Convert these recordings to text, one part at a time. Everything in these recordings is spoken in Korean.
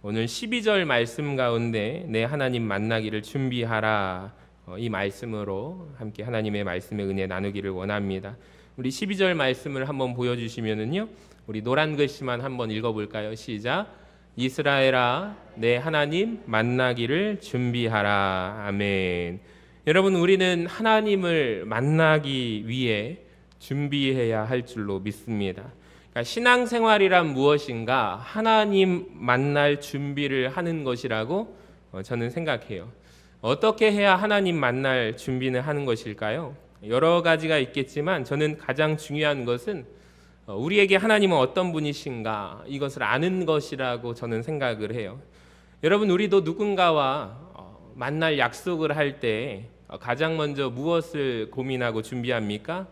오늘 12절 말씀 가운데 내 하나님 만나기를 준비하라, 이 말씀으로 함께 하나님의 말씀의 은혜 나누기를 원합니다. 우리 12절 말씀을 한번 보여주시면은요, 우리 노란 글씨만 한번 읽어볼까요? 시작. 이스라엘아 내 하나님 만나기를 준비하라. 아멘. 여러분, 우리는 하나님을 만나기 위해 준비해야 할 줄로 믿습니다. 그러니까 신앙생활이란 무엇인가? 하나님 만날 준비를 하는 것이라고 저는 생각해요. 어떻게 해야 하나님 만날 준비는 하는 것일까요? 여러 가지가 있겠지만 저는 가장 중요한 것은 우리에게 하나님은 어떤 분이신가, 이것을 아는 것이라고 저는 생각을 해요. 여러분, 우리도 누군가와 만날 약속을 할 때 가장 먼저 무엇을 고민하고 준비합니까?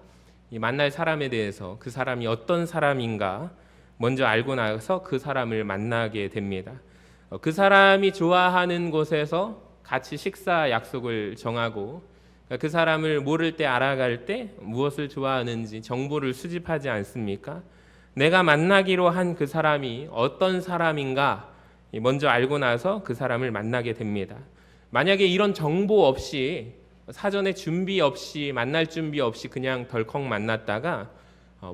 이 만날 사람에 대해서 그 사람이 어떤 사람인가 먼저 알고 나서 그 사람을 만나게 됩니다. 그 사람이 좋아하는 곳에서 같이 식사 약속을 정하고, 그 사람을 모를 때 알아갈 때 무엇을 좋아하는지 정보를 수집하지 않습니까? 내가 만나기로 한 그 사람이 어떤 사람인가 먼저 알고 나서 그 사람을 만나게 됩니다. 만약에 이런 정보 없이, 사전에 준비 없이, 만날 준비 없이 그냥 덜컥 만났다가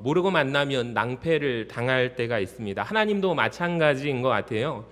모르고 만나면 낭패를 당할 때가 있습니다. 하나님도 마찬가지인 것 같아요.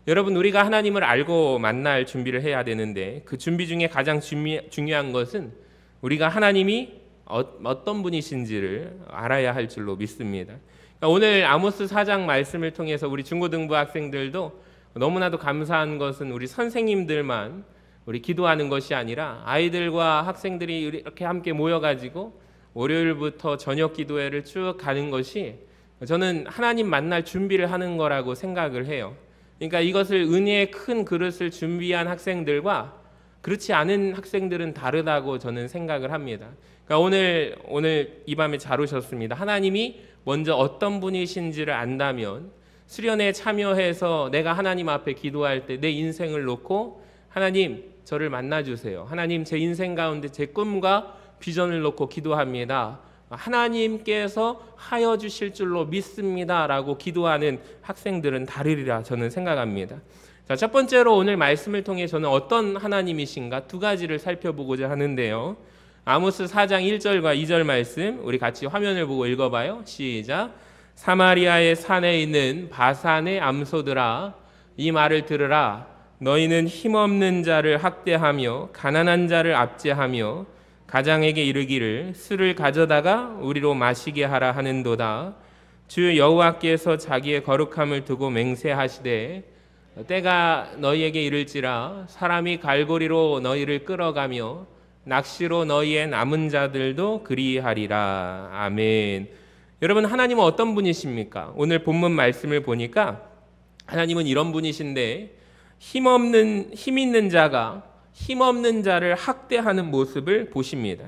여러분, 우리가 하나님을 알고 만날 준비를 해야 되는데 그 준비 중에 가장 중요한 것은 우리가 하나님이 어떤 분이신지를 알아야 할 줄로 믿습니다. 오늘 아모스 4장 말씀을 통해서 우리 중고등부 학생들도 너무나도 감사한 것은 우리 선생님들만 우리 기도하는 것이 아니라 아이들과 학생들이 이렇게 함께 모여가지고 월요일부터 저녁 기도회를 쭉 가는 것이 저는 하나님 만날 준비를 하는 거라고 생각을 해요. 그러니까 이것을 은혜의 큰 그릇을 준비한 학생들과 그렇지 않은 학생들은 다르다고 저는 생각을 합니다. 그러니까 오늘 이 밤에 잘 오셨습니다. 하나님이 먼저 어떤 분이신지를 안다면 수련회에 참여해서 내가 하나님 앞에 기도할 때 내 인생을 놓고 하나님 저를 만나주세요. 하나님 제 인생 가운데 제 꿈과 비전을 놓고 기도합니다. 하나님께서 하여 주실 줄로 믿습니다 라고 기도하는 학생들은 다르리라 저는 생각합니다. 자, 첫 번째로 오늘 말씀을 통해 저는 어떤 하나님이신가 두 가지를 살펴보고자 하는데요. 아모스 4장 1절과 2절 말씀 우리 같이 화면을 보고 읽어봐요. 시작. 사마리아의 산에 있는 바산의 암소들아, 이 말을 들으라. 너희는 힘없는 자를 학대하며 가난한 자를 압제하며 가장에게 이르기를 술을 가져다가 우리로 마시게 하라 하는도다. 주 여호와께서 자기의 거룩함을 두고 맹세하시되 때가 너희에게 이를지라 사람이 갈고리로 너희를 끌어가며 낚시로 너희의 남은 자들도 그리하리라. 아멘. 여러분, 하나님은 어떤 분이십니까? 오늘 본문 말씀을 보니까 하나님은 이런 분이신데 힘 있는 자가 힘없는 자를 학대하는 모습을 보십니다.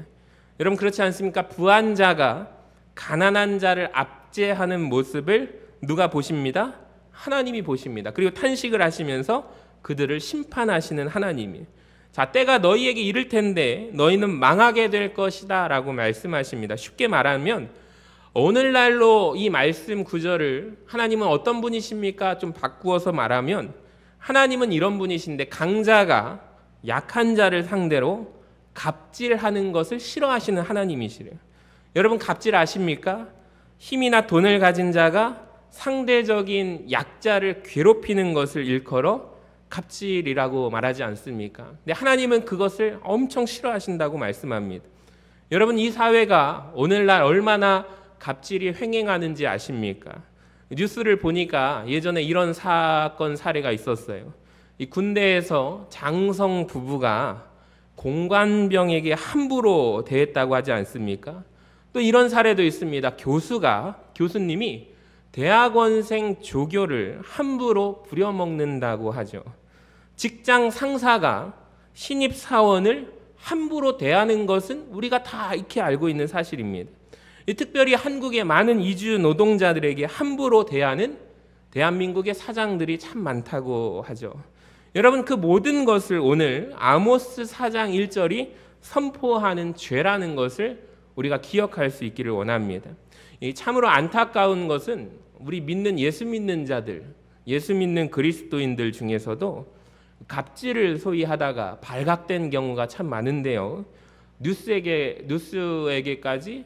여러분, 그렇지 않습니까? 부한 자가 가난한 자를 압제하는 모습을 누가 보십니다? 하나님이 보십니다. 그리고 탄식을 하시면서 그들을 심판하시는 하나님이, 자, 때가 너희에게 이를 텐데 너희는 망하게 될 것이다 라고 말씀하십니다. 쉽게 말하면 오늘날로 이 말씀 구절을 하나님은 어떤 분이십니까? 좀 바꾸어서 말하면 하나님은 이런 분이신데 강자가 약한 자를 상대로 갑질하는 것을 싫어하시는 하나님이시래요. 여러분, 갑질 아십니까? 힘이나 돈을 가진 자가 상대적인 약자를 괴롭히는 것을 일컬어 갑질이라고 말하지 않습니까? 근데 하나님은 그것을 엄청 싫어하신다고 말씀합니다. 여러분, 이 사회가 오늘날 얼마나 갑질이 횡행하는지 아십니까? 뉴스를 보니까 예전에 이런 사건 사례가 있었어요. 이 군대에서 장성 부부가 공관병에게 함부로 대했다고 하지 않습니까? 또 이런 사례도 있습니다. 교수님이 대학원생 조교를 함부로 부려먹는다고 하죠. 직장 상사가 신입 사원을 함부로 대하는 것은 우리가 다 익히 알고 있는 사실입니다. 특별히 한국의 많은 이주 노동자들에게 함부로 대하는 대한민국의 사장들이 참 많다고 하죠. 여러분, 그 모든 것을 오늘 아모스 4장 1절이 선포하는 죄라는 것을 우리가 기억할 수 있기를 원합니다. 참으로 안타까운 것은 우리 예수 믿는 자들, 예수 믿는 그리스도인들 중에서도 갑질을 소위 하다가 발각된 경우가 참 많은데요. 뉴스에게까지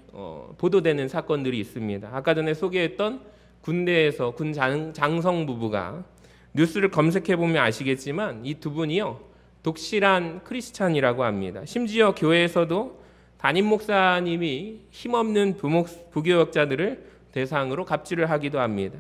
보도되는 사건들이 있습니다. 아까 전에 소개했던 군대에서 군 장성 부부가 뉴스를 검색해 보면 아시겠지만 이 두 분이요 독실한 크리스찬이라고 합니다. 심지어 교회에서도 담임 목사님이 힘없는 부교역자들을 대상으로 갑질을 하기도 합니다.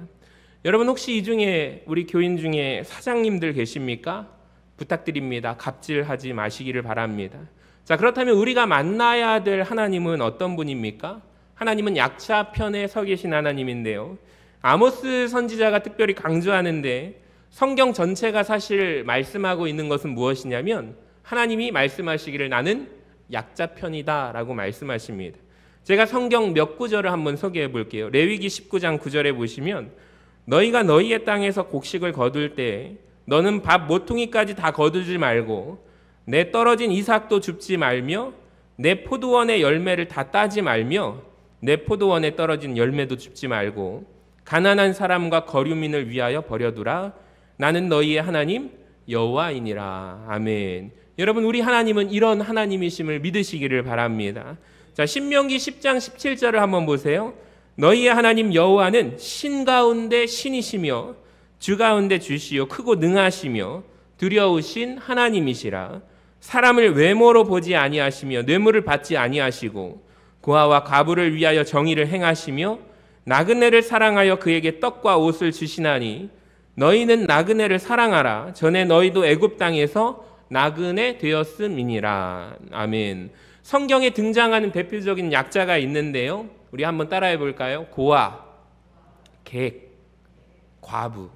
여러분 혹시 이 중에 우리 교인 중에 사장님들 계십니까? 부탁드립니다. 갑질하지 마시기를 바랍니다. 자, 그렇다면 우리가 만나야 될 하나님은 어떤 분입니까? 하나님은 약자 편에 서 계신 하나님인데요. 아모스 선지자가 특별히 강조하는데 성경 전체가 사실 말씀하고 있는 것은 무엇이냐면 하나님이 말씀하시기를 나는 약자 편이다 라고 말씀하십니다. 제가 성경 몇 구절을 한번 소개해 볼게요. 레위기 19장 9절에 보시면 너희가 너희의 땅에서 곡식을 거둘 때 너는 밥 모퉁이까지 다 거두지 말고 내 떨어진 이삭도 줍지 말며 내 포도원의 열매를 다 따지 말며 내 포도원에 떨어진 열매도 줍지 말고 가난한 사람과 거류민을 위하여 버려두라. 나는 너희의 하나님 여호와이니라. 아멘. 여러분 우리 하나님은 이런 하나님이심을 믿으시기를 바랍니다. 자, 신명기 10장 17절을 한번 보세요. 너희의 하나님 여호와는 신 가운데 신이시며 주 가운데 주시요 크고 능하시며 두려우신 하나님이시라. 사람을 외모로 보지 아니하시며 뇌물을 받지 아니하시고 고아와 과부를 위하여 정의를 행하시며 나그네를 사랑하여 그에게 떡과 옷을 주시나니 너희는 나그네를 사랑하라. 전에 너희도 애굽 땅에서 나그네 되었음이니라. 아멘. 성경에 등장하는 대표적인 약자가 있는데요. 우리 한번 따라해 볼까요? 고아, 객, 과부.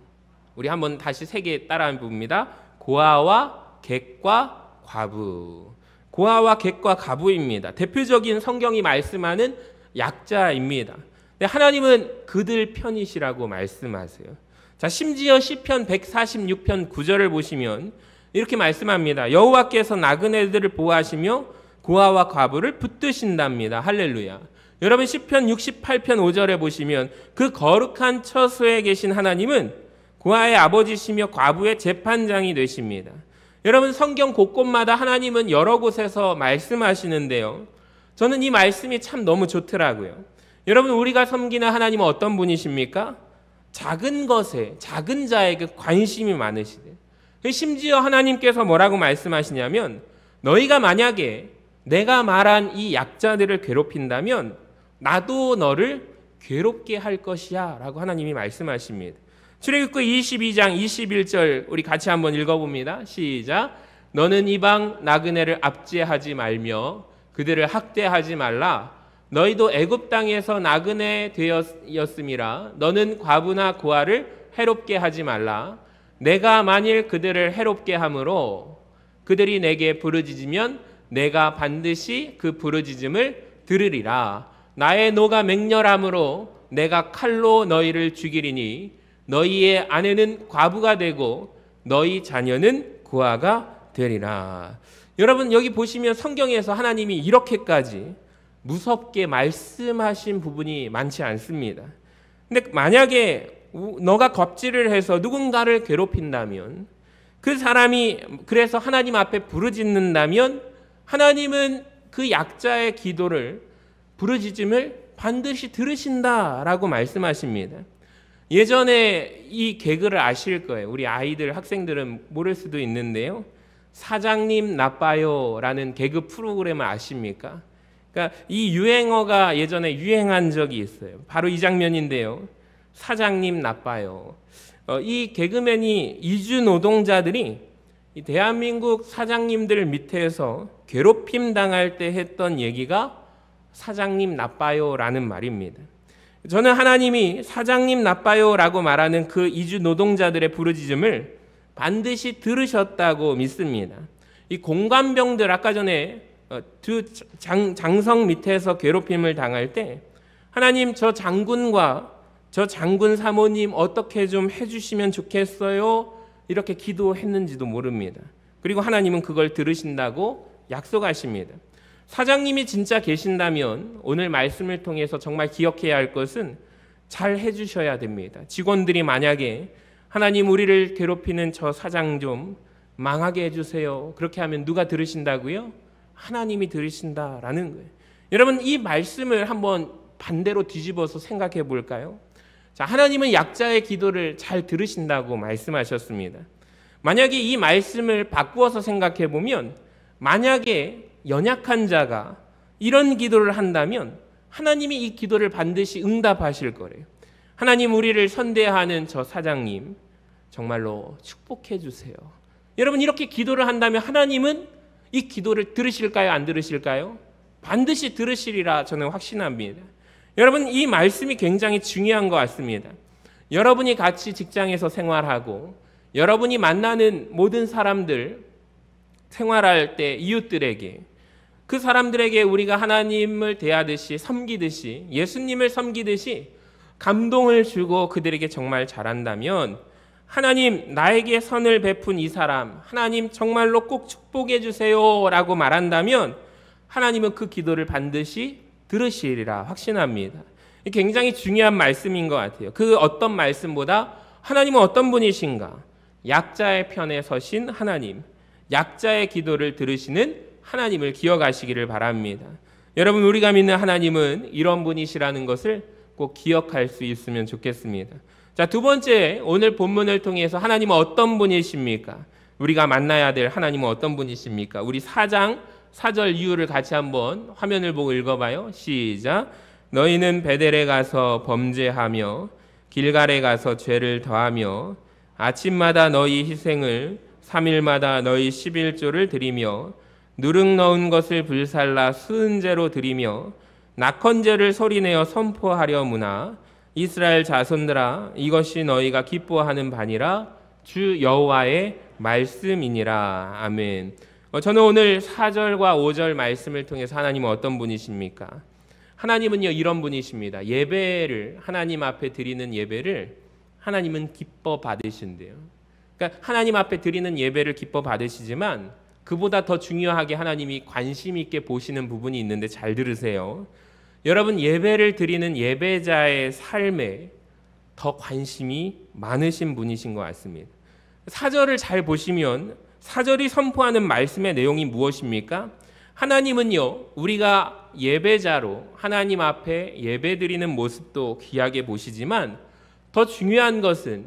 우리 한번 다시 세 개 따라해 봅니다. 고아와 객과 과부. 고아와 객과 과부입니다. 대표적인 성경이 말씀하는 약자입니다. 하나님은 그들 편이시라고 말씀하세요. 자, 심지어 시편 146편 9절을 보시면 이렇게 말씀합니다. 여호와께서 나그네들을 보호하시며 고아와 과부를 붙드신답니다. 할렐루야. 여러분 시편 68편 5절에 보시면 그 거룩한 처소에 계신 하나님은 고아의 아버지시며 과부의 재판장이 되십니다. 여러분 성경 곳곳마다 하나님은 여러 곳에서 말씀하시는데요. 저는 이 말씀이 참 너무 좋더라고요. 여러분 우리가 섬기는 하나님은 어떤 분이십니까? 작은 것에 작은 자에게 관심이 많으시대요. 심지어 하나님께서 뭐라고 말씀하시냐면 너희가 만약에 내가 말한 이 약자들을 괴롭힌다면 나도 너를 괴롭게 할 것이야 라고 하나님이 말씀하십니다. 출애굽기 22장 21절 우리 같이 한번 읽어봅니다. 시작. 너는 이방 나그네를 압제하지 말며 그들을 학대하지 말라. 너희도 애굽 땅에서 나그네 되었음이라. 너는 과부나 고아를 해롭게 하지 말라. 내가 만일 그들을 해롭게 함으로 그들이 내게 부르짖으면 내가 반드시 그 부르짖음을 들으리라. 나의 노가 맹렬함으로 내가 칼로 너희를 죽이리니 너희의 아내는 과부가 되고 너희 자녀는 고아가 되리라. 여러분 여기 보시면 성경에서 하나님이 이렇게까지 무섭게 말씀하신 부분이 많지 않습니다. 근데 만약에 너가 갑질을 해서 누군가를 괴롭힌다면 그 사람이 그래서 하나님 앞에 부르짖는다면 하나님은 그 약자의 기도를 부르짖음을 반드시 들으신다라고 말씀하십니다. 예전에 이 개그를 아실 거예요. 우리 아이들 학생들은 모를 수도 있는데요. 사장님 나빠요라는 개그 프로그램을 아십니까? 그러니까 이 유행어가 예전에 유행한 적이 있어요. 바로 이 장면인데요. 사장님 나빠요. 이 개그맨이 이주 노동자들이 이 대한민국 사장님들 밑에서 괴롭힘 당할 때 했던 얘기가 사장님 나빠요라는 말입니다. 저는 하나님이 사장님 나빠요라고 말하는 그 이주 노동자들의 부르짖음을 반드시 들으셨다고 믿습니다. 이 공관병들 아까 전에 두 장성 밑에서 괴롭힘을 당할 때 하나님 저 장군과 저 장군 사모님 어떻게 좀 해주시면 좋겠어요? 이렇게 기도했는지도 모릅니다. 그리고 하나님은 그걸 들으신다고 약속하십니다. 사장님이 진짜 계신다면 오늘 말씀을 통해서 정말 기억해야 할 것은 잘 해주셔야 됩니다. 직원들이 만약에 하나님 우리를 괴롭히는 저 사장 좀 망하게 해주세요. 그렇게 하면 누가 들으신다고요? 하나님이 들으신다라는 거예요. 여러분 이 말씀을 한번 반대로 뒤집어서 생각해 볼까요? 자, 하나님은 약자의 기도를 잘 들으신다고 말씀하셨습니다. 만약에 이 말씀을 바꾸어서 생각해 보면 만약에 연약한 자가 이런 기도를 한다면 하나님이 이 기도를 반드시 응답하실 거래요. 하나님 우리를 선대하는 저 사장님 정말로 축복해 주세요. 여러분 이렇게 기도를 한다면 하나님은 이 기도를 들으실까요? 안 들으실까요? 반드시 들으시리라 저는 확신합니다. 여러분 이 말씀이 굉장히 중요한 것 같습니다. 여러분이 같이 직장에서 생활하고 여러분이 만나는 모든 사람들 생활할 때 이웃들에게 그 사람들에게 우리가 하나님을 대하듯이 섬기듯이 예수님을 섬기듯이 감동을 주고 그들에게 정말 잘한다면 하나님 나에게 선을 베푼 이 사람 하나님 정말로 꼭 축복해 주세요 라고 말한다면 하나님은 그 기도를 반드시 들으시리라 확신합니다. 굉장히 중요한 말씀인 것 같아요. 그 어떤 말씀보다 하나님은 어떤 분이신가? 약자의 편에 서신 하나님, 약자의 기도를 들으시는 하나님을 기억하시기를 바랍니다. 여러분 우리가 믿는 하나님은 이런 분이시라는 것을 꼭 기억할 수 있으면 좋겠습니다. 자, 두 번째 오늘 본문을 통해서 하나님은 어떤 분이십니까? 우리가 만나야 될 하나님은 어떤 분이십니까? 우리 4장 4절 이유를 같이 한번 화면을 보고 읽어봐요. 시작. 너희는 베델에 가서 범죄하며 길갈에 가서 죄를 더하며 아침마다 너희 희생을 3일마다 너희 11조를 드리며 누룩 넣은 것을 불살라 수은제로 드리며 낙헌제를 소리내어 선포하려무나 이스라엘 자손들아 이것이 너희가 기뻐하는 바니라 주 여호와의 말씀이니라. 아멘. 저는 오늘 4절과 5절 말씀을 통해서 하나님은 어떤 분이십니까? 하나님은요 이런 분이십니다. 예배를 하나님 앞에 드리는 예배를 하나님은 기뻐 받으신대요. 그러니까 하나님 앞에 드리는 예배를 기뻐 받으시지만 그보다 더 중요하게 하나님이 관심 있게 보시는 부분이 있는데 잘 들으세요. 여러분 예배를 드리는 예배자의 삶에 더 관심이 많으신 분이신 것 같습니다. 4절을 잘 보시면 4절이 선포하는 말씀의 내용이 무엇입니까? 하나님은요 우리가 예배자로 하나님 앞에 예배드리는 모습도 귀하게 보시지만 더 중요한 것은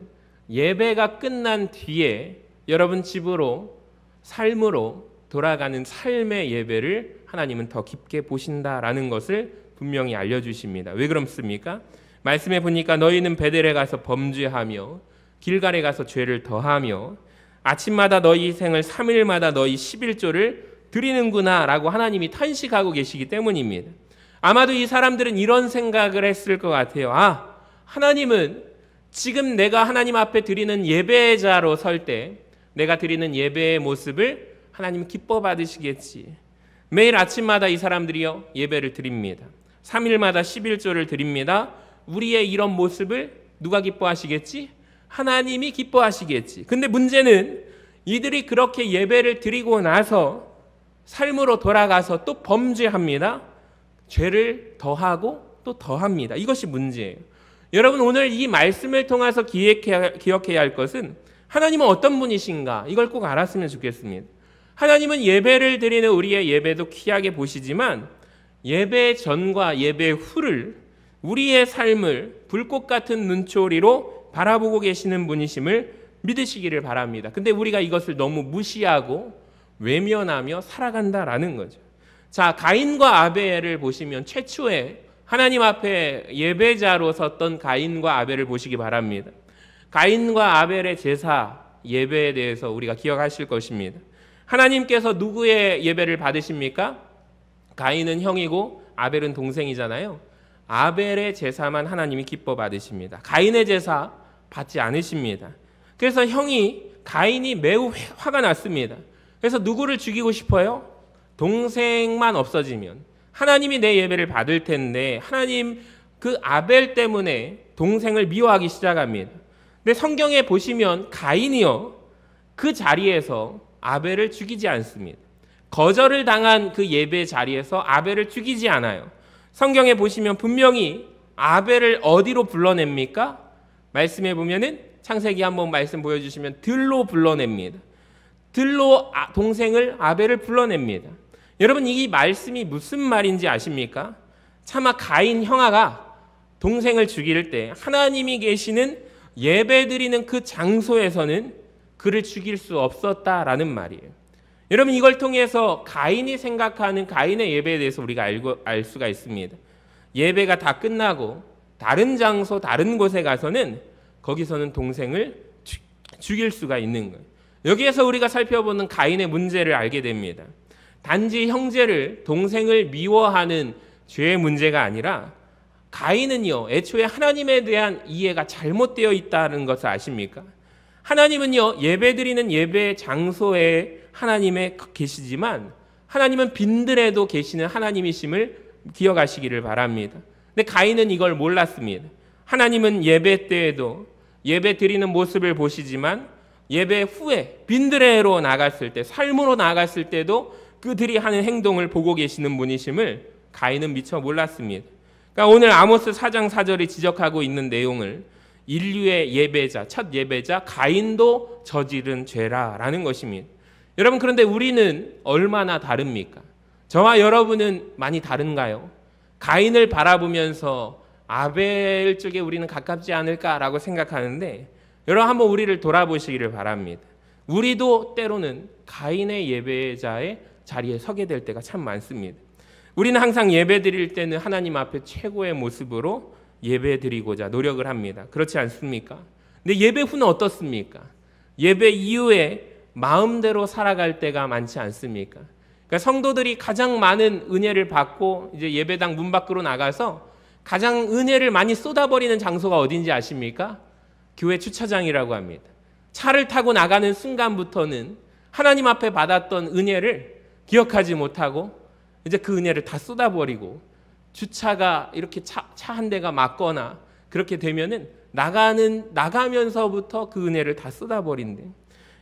예배가 끝난 뒤에 여러분 집으로 삶으로 돌아가는 삶의 예배를 하나님은 더 깊게 보신다라는 것을 분명히 알려주십니다. 왜 그렇습니까? 말씀해 보니까 너희는 베델에 가서 범죄하며 길갈에 가서 죄를 더하며 아침마다 너희 희생을 3일마다 너희 11조를 드리는구나 라고 하나님이 탄식하고 계시기 때문입니다. 아마도 이 사람들은 이런 생각을 했을 것 같아요. 아, 하나님은 지금 내가 하나님 앞에 드리는 예배자로 설 때 내가 드리는 예배의 모습을 하나님 기뻐 받으시겠지. 매일 아침마다 이 사람들이요 예배를 드립니다. 3일마다 11조를 드립니다. 우리의 이런 모습을 누가 기뻐하시겠지? 하나님이 기뻐하시겠지. 근데 문제는 이들이 그렇게 예배를 드리고 나서 삶으로 돌아가서 또 범죄합니다. 죄를 더하고 또 더합니다. 이것이 문제예요. 여러분 오늘 이 말씀을 통해서 기억해야 할 것은 하나님은 어떤 분이신가 이걸 꼭 알았으면 좋겠습니다. 하나님은 예배를 드리는 우리의 예배도 귀하게 보시지만 예배 전과 예배 후를 우리의 삶을 불꽃 같은 눈초리로 바라보고 계시는 분이심을 믿으시기를 바랍니다. 근데 우리가 이것을 너무 무시하고 외면하며 살아간다라는 거죠. 자, 가인과 아벨을 보시면 최초에 하나님 앞에 예배자로 섰던 가인과 아벨을 보시기 바랍니다. 가인과 아벨의 제사 예배에 대해서 우리가 기억하실 것입니다. 하나님께서 누구의 예배를 받으십니까? 가인은 형이고 아벨은 동생이잖아요. 아벨의 제사만 하나님이 기뻐 받으십니다. 가인의 제사 받지 않으십니다. 그래서 가인이 매우 화가 났습니다. 그래서 누구를 죽이고 싶어요? 동생만 없어지면 하나님이 내 예배를 받을 텐데 하나님 그 아벨 때문에 동생을 미워하기 시작합니다. 근데 성경에 보시면 가인이요 그 자리에서 아벨을 죽이지 않습니다. 거절을 당한 그 예배 자리에서 아벨을 죽이지 않아요. 성경에 보시면 분명히 아벨을 어디로 불러냅니까? 말씀해 보면은 창세기 한번 말씀 보여주시면 들로 불러냅니다. 들로 동생을 아벨을 불러냅니다. 여러분, 이 말씀이 무슨 말인지 아십니까? 차마 가인 형아가 동생을 죽일 때 하나님이 계시는 예배드리는 그 장소에서는 그를 죽일 수 없었다라는 말이에요. 여러분, 이걸 통해서 가인이 생각하는 가인의 예배에 대해서 우리가 알 수가 있습니다. 예배가 다 끝나고 다른 장소, 다른 곳에 가서는 거기서는 동생을 죽일 수가 있는 거예요. 여기에서 우리가 살펴보는 가인의 문제를 알게 됩니다. 단지 형제를, 동생을 미워하는 죄의 문제가 아니라 가인은요, 애초에 하나님에 대한 이해가 잘못되어 있다는 것을 아십니까? 하나님은요, 예배드리는 예배 장소에 하나님에 계시지만 하나님은 빈들에도 계시는 하나님이심을 기억하시기를 바랍니다. 근데 가인은 이걸 몰랐습니다. 하나님은 예배 때에도 예배 드리는 모습을 보시지만 예배 후에 빈들에로 나갔을 때, 삶으로 나갔을 때도 그들이 하는 행동을 보고 계시는 분이심을 가인은 미처 몰랐습니다. 그러니까 오늘 아모스 4장 4절이 지적하고 있는 내용을 인류의 예배자, 첫 예배자 가인도 저지른 죄라라는 것입니다. 여러분, 그런데 우리는 얼마나 다릅니까? 저와 여러분은 많이 다른가요? 가인을 바라보면서 아벨 쪽에 우리는 가깝지 않을까라고 생각하는데, 여러분 한번 우리를 돌아보시기를 바랍니다. 우리도 때로는 가인의 예배자의 자리에 서게 될 때가 참 많습니다. 우리는 항상 예배 드릴 때는 하나님 앞에 최고의 모습으로 예배 드리고자 노력을 합니다. 그렇지 않습니까? 근데 예배 후는 어떻습니까? 예배 이후에 마음대로 살아갈 때가 많지 않습니까? 그러니까 성도들이 가장 많은 은혜를 받고 이제 예배당 문 밖으로 나가서 가장 은혜를 많이 쏟아버리는 장소가 어딘지 아십니까? 교회 주차장이라고 합니다. 차를 타고 나가는 순간부터는 하나님 앞에 받았던 은혜를 기억하지 못하고 이제 그 은혜를 다 쏟아버리고, 주차가 이렇게 차 한 대가 막거나 그렇게 되면은 나가면서부터 그 은혜를 다 쏟아버린대.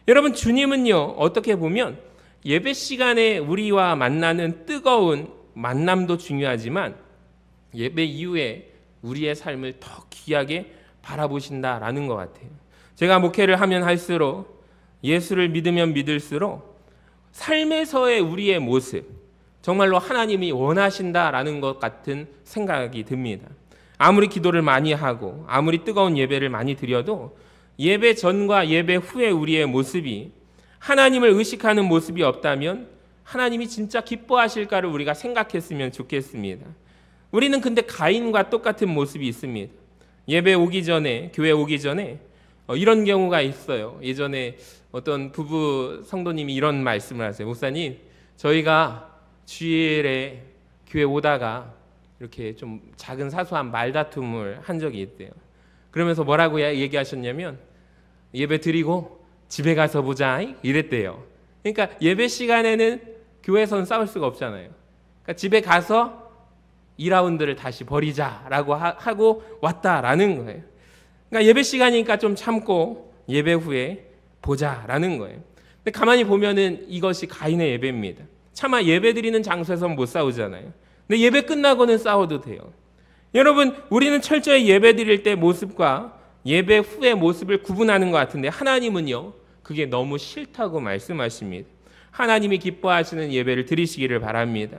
여러분, 주님은요, 어떻게 보면 예배 시간에 우리와 만나는 뜨거운 만남도 중요하지만 예배 이후에 우리의 삶을 더 귀하게 바라보신다라는 것 같아요. 제가 목회를 하면 할수록, 예수를 믿으면 믿을수록 삶에서의 우리의 모습, 정말로 하나님이 원하신다라는 것 같은 생각이 듭니다. 아무리 기도를 많이 하고 아무리 뜨거운 예배를 많이 드려도 예배 전과 예배 후에 우리의 모습이 하나님을 의식하는 모습이 없다면 하나님이 진짜 기뻐하실까를 우리가 생각했으면 좋겠습니다. 우리는 근데 가인과 똑같은 모습이 있습니다. 예배 오기 전에, 교회 오기 전에 이런 경우가 있어요. 예전에 어떤 부부 성도님이 이런 말씀을 하세요. 목사님, 저희가 주일에 교회 오다가 이렇게 좀 작은 사소한 말다툼을 한 적이 있대요. 그러면서 뭐라고 얘기하셨냐면, 예배 드리고 집에 가서 보자 이랬대요. 그러니까 예배 시간에는 교회에서는 싸울 수가 없잖아요. 그러니까 집에 가서 2라운드를 다시 벌이자라고 하고 왔다라는 거예요. 그러니까 예배 시간이니까 좀 참고 예배 후에 보자라는 거예요. 근데 가만히 보면은 이것이 가인의 예배입니다. 차마 예배 드리는 장소에서는 못 싸우잖아요. 근데 예배 끝나고는 싸워도 돼요. 여러분, 우리는 철저히 예배 드릴 때 모습과 예배 후의 모습을 구분하는 것 같은데, 하나님은요, 그게 너무 싫다고 말씀하십니다. 하나님이 기뻐하시는 예배를 드리시기를 바랍니다.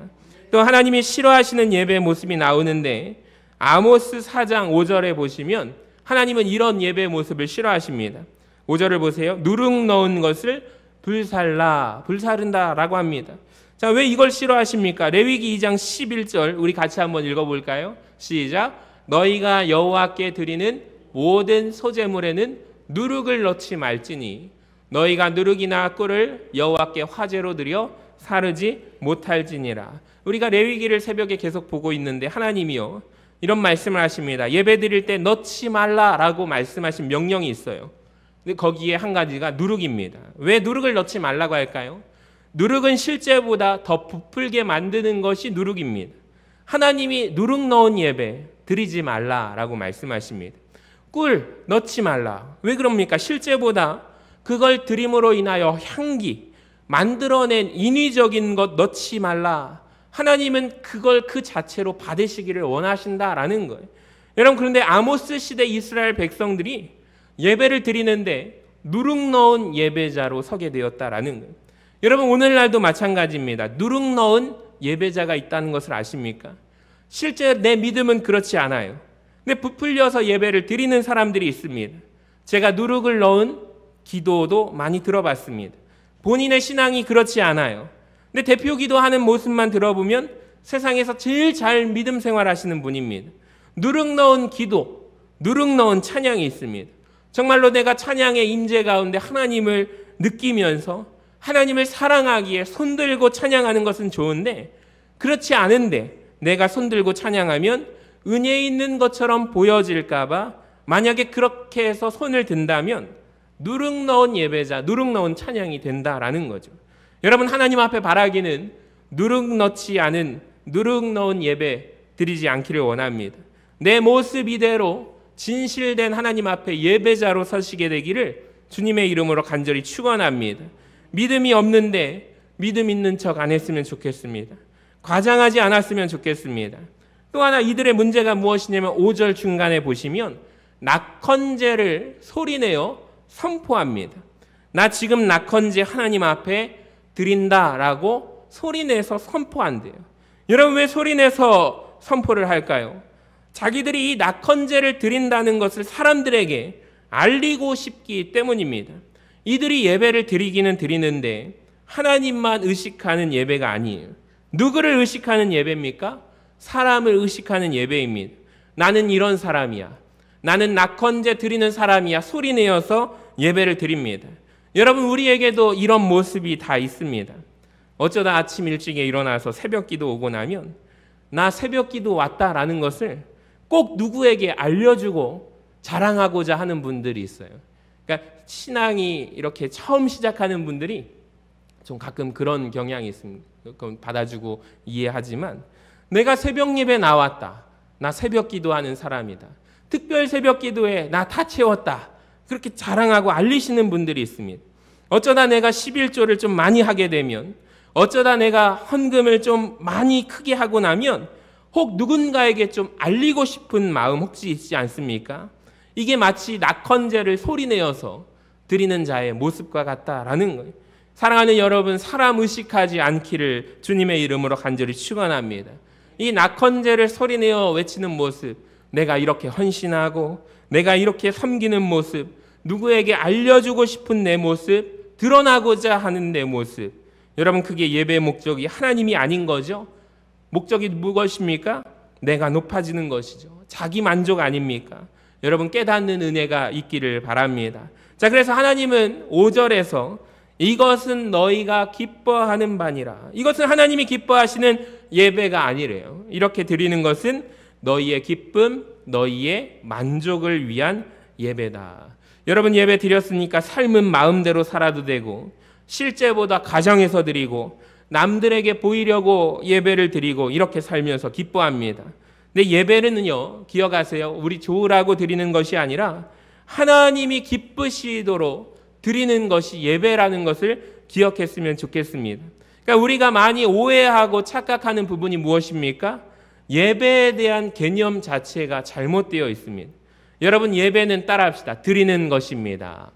또 하나님이 싫어하시는 예배 모습이 나오는데, 아모스 4장 5절에 보시면 하나님은 이런 예배 모습을 싫어하십니다. 5절을 보세요. 누룩 넣은 것을 불사른다라고 합니다. 자, 왜 이걸 싫어하십니까? 레위기 2장 11절 우리 같이 한번 읽어볼까요? 시작. 너희가 여호와께 드리는 모든 소제물에는 누룩을 넣지 말지니 너희가 누룩이나 꿀을 여호와께 화제로 드려 사르지 못할지니라. 우리가 레위기를 새벽에 계속 보고 있는데 하나님이요, 이런 말씀을 하십니다. 예배 드릴 때 넣지 말라라고 말씀하신 명령이 있어요. 근데 거기에 한 가지가 누룩입니다. 왜 누룩을 넣지 말라고 할까요? 누룩은 실제보다 더 부풀게 만드는 것이 누룩입니다. 하나님이 누룩 넣은 예배 드리지 말라라고 말씀하십니다. 꿀 넣지 말라. 왜 그럽니까? 실제보다 그걸 드림으로 인하여 향기, 만들어낸 인위적인 것 넣지 말라. 하나님은 그걸 그 자체로 받으시기를 원하신다라는 거예요. 여러분, 그런데 아모스 시대 이스라엘 백성들이 예배를 드리는데 누룩 넣은 예배자로 서게 되었다라는 거예요. 여러분 오늘날도 마찬가지입니다. 누룩 넣은 예배자가 있다는 것을 아십니까? 실제 내 믿음은 그렇지 않아요. 근데 부풀려서 예배를 드리는 사람들이 있습니다. 제가 누룩을 넣은 기도도 많이 들어봤습니다. 본인의 신앙이 그렇지 않아요. 근데 대표 기도하는 모습만 들어보면 세상에서 제일 잘 믿음 생활하시는 분입니다. 누룩 넣은 기도, 누룩 넣은 찬양이 있습니다. 정말로 내가 찬양의 임재 가운데 하나님을 느끼면서 하나님을 사랑하기에 손들고 찬양하는 것은 좋은데, 그렇지 않은데 내가 손들고 찬양하면 은혜 있는 것처럼 보여질까 봐 만약에 그렇게 해서 손을 든다면 누룩 넣은 예배자, 누룩 넣은 찬양이 된다라는 거죠. 여러분 하나님 앞에 바라기는 누룩 넣지 않은, 누룩 넣은 예배 드리지 않기를 원합니다. 내 모습 이대로 진실된 하나님 앞에 예배자로 서시게 되기를 주님의 이름으로 간절히 축원합니다. 믿음이 없는데 믿음 있는 척 안 했으면 좋겠습니다. 과장하지 않았으면 좋겠습니다. 또 하나 이들의 문제가 무엇이냐면 5절 중간에 보시면 낙헌제를 소리내어 선포합니다. 나 지금 낙헌제 하나님 앞에 드린다라고 소리내서 선포한대요. 여러분 왜 소리내서 선포를 할까요? 자기들이 이 낙헌제를 드린다는 것을 사람들에게 알리고 싶기 때문입니다. 이들이 예배를 드리기는 드리는데 하나님만 의식하는 예배가 아니에요. 누구를 의식하는 예배입니까? 사람을 의식하는 예배입니다. 나는 이런 사람이야. 나는 낙헌제 드리는 사람이야. 소리내어서 예배를 드립니다. 여러분 우리에게도 이런 모습이 다 있습니다. 어쩌다 아침 일찍에 일어나서 새벽기도 오고 나면 나 새벽기도 왔다라는 것을 꼭 누구에게 알려주고 자랑하고자 하는 분들이 있어요. 그러니까 신앙이 이렇게 처음 시작하는 분들이 좀 가끔 그런 경향이 있습니다. 그건 받아주고 이해하지만 내가 새벽 예배 나왔다. 나 새벽 기도하는 사람이다. 특별 새벽 기도에 나 다 채웠다. 그렇게 자랑하고 알리시는 분들이 있습니다. 어쩌다 내가 11조를 좀 많이 하게 되면, 어쩌다 내가 헌금을 좀 많이 크게 하고 나면 혹 누군가에게 좀 알리고 싶은 마음 혹시 있지 않습니까? 이게 마치 낙헌제를 소리내어서 드리는 자의 모습과 같다라는 거예요. 사랑하는 여러분, 사람 의식하지 않기를 주님의 이름으로 간절히 축원합니다. 이 낙헌제를 소리내어 외치는 모습, 내가 이렇게 헌신하고 내가 이렇게 섬기는 모습, 누구에게 알려주고 싶은 내 모습, 드러나고자 하는 내 모습, 여러분 그게 예배의 목적이 하나님이 아닌 거죠? 목적이 무엇입니까? 내가 높아지는 것이죠. 자기 만족 아닙니까? 여러분 깨닫는 은혜가 있기를 바랍니다. 자, 그래서 하나님은 5절에서 이것은 너희가 기뻐하는 바니라. 이것은 하나님이 기뻐하시는 예배가 아니래요. 이렇게 드리는 것은 너희의 기쁨, 너희의 만족을 위한 예배다. 여러분 예배 드렸으니까 삶은 마음대로 살아도 되고 실제보다 가정에서 드리고 남들에게 보이려고 예배를 드리고 이렇게 살면서 기뻐합니다. 근데 예배는요, 기억하세요. 우리 좋으라고 드리는 것이 아니라 하나님이 기쁘시도록 드리는 것이 예배라는 것을 기억했으면 좋겠습니다. 그러니까 우리가 많이 오해하고 착각하는 부분이 무엇입니까? 예배에 대한 개념 자체가 잘못되어 있습니다. 여러분 예배는 따라합시다. 드리는 것입니다.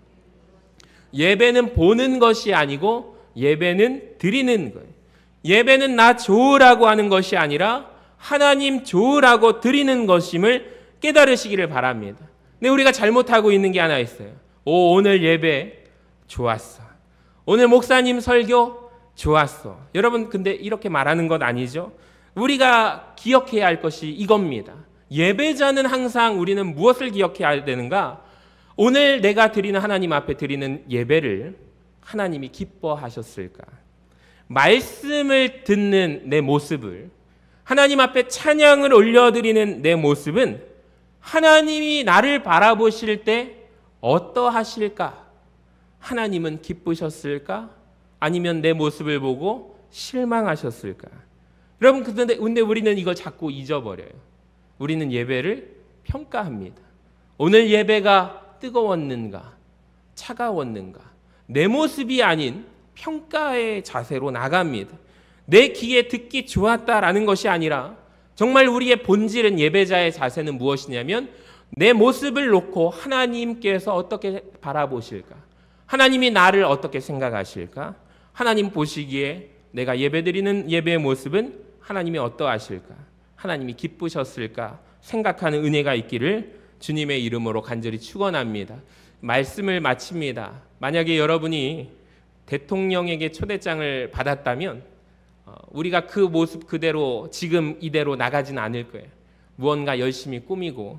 예배는 보는 것이 아니고 예배는 드리는 거예요. 예배는 나 좋으라고 하는 것이 아니라 하나님 좋으라고 드리는 것임을 깨달으시기를 바랍니다. 근데 우리가 잘못하고 있는 게 하나 있어요. 오늘 예배 좋았어. 오늘 목사님 설교 좋았어. 여러분 근데 이렇게 말하는 것 아니죠? 우리가 기억해야 할 것이 이겁니다. 예배자는 항상 우리는 무엇을 기억해야 되는가? 오늘 내가 드리는 하나님 앞에 드리는 예배를 하나님이 기뻐하셨을까? 말씀을 듣는 내 모습을, 하나님 앞에 찬양을 올려드리는 내 모습은 하나님이 나를 바라보실 때 어떠하실까? 하나님은 기쁘셨을까? 아니면 내 모습을 보고 실망하셨을까? 여러분 근데 우리는 이걸 자꾸 잊어버려요. 우리는 예배를 평가합니다. 오늘 예배가 뜨거웠는가? 차가웠는가? 내 모습이 아닌 평가의 자세로 나갑니다. 내 귀에 듣기 좋았다라는 것이 아니라 정말 우리의 본질은 예배자의 자세는 무엇이냐면 내 모습을 놓고 하나님께서 어떻게 바라보실까? 하나님이 나를 어떻게 생각하실까? 하나님 보시기에 내가 예배드리는 예배의 모습은 하나님이 어떠하실까? 하나님이 기쁘셨을까? 생각하는 은혜가 있기를 주님의 이름으로 간절히 축원합니다. 말씀을 마칩니다. 만약에 여러분이 대통령에게 초대장을 받았다면 우리가 그 모습 그대로 지금 이대로 나가진 않을 거예요. 무언가 열심히 꾸미고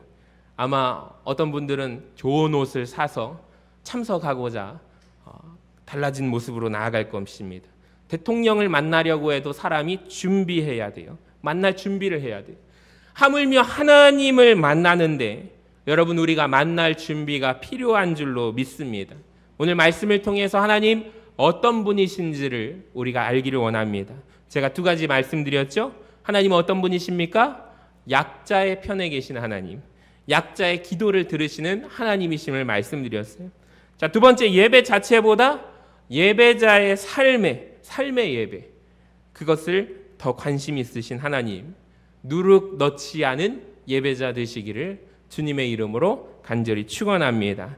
아마 어떤 분들은 좋은 옷을 사서 참석하고자 달라진 모습으로 나아갈 것입니다. 대통령을 만나려고 해도 사람이 준비해야 돼요. 만날 준비를 해야 돼요. 하물며 하나님을 만나는데 여러분 우리가 만날 준비가 필요한 줄로 믿습니다. 오늘 말씀을 통해서 하나님 어떤 분이신지를 우리가 알기를 원합니다. 제가 두 가지 말씀드렸죠. 하나님은 어떤 분이십니까? 약자의 편에 계신 하나님, 약자의 기도를 들으시는 하나님이심을 말씀드렸어요. 자, 두 번째, 예배 자체보다 예배자의 삶의 예배, 그것을 더 관심 있으신 하나님, 누룩 넣지 않은 예배자 되시기를 주님의 이름으로 간절히 축원합니다.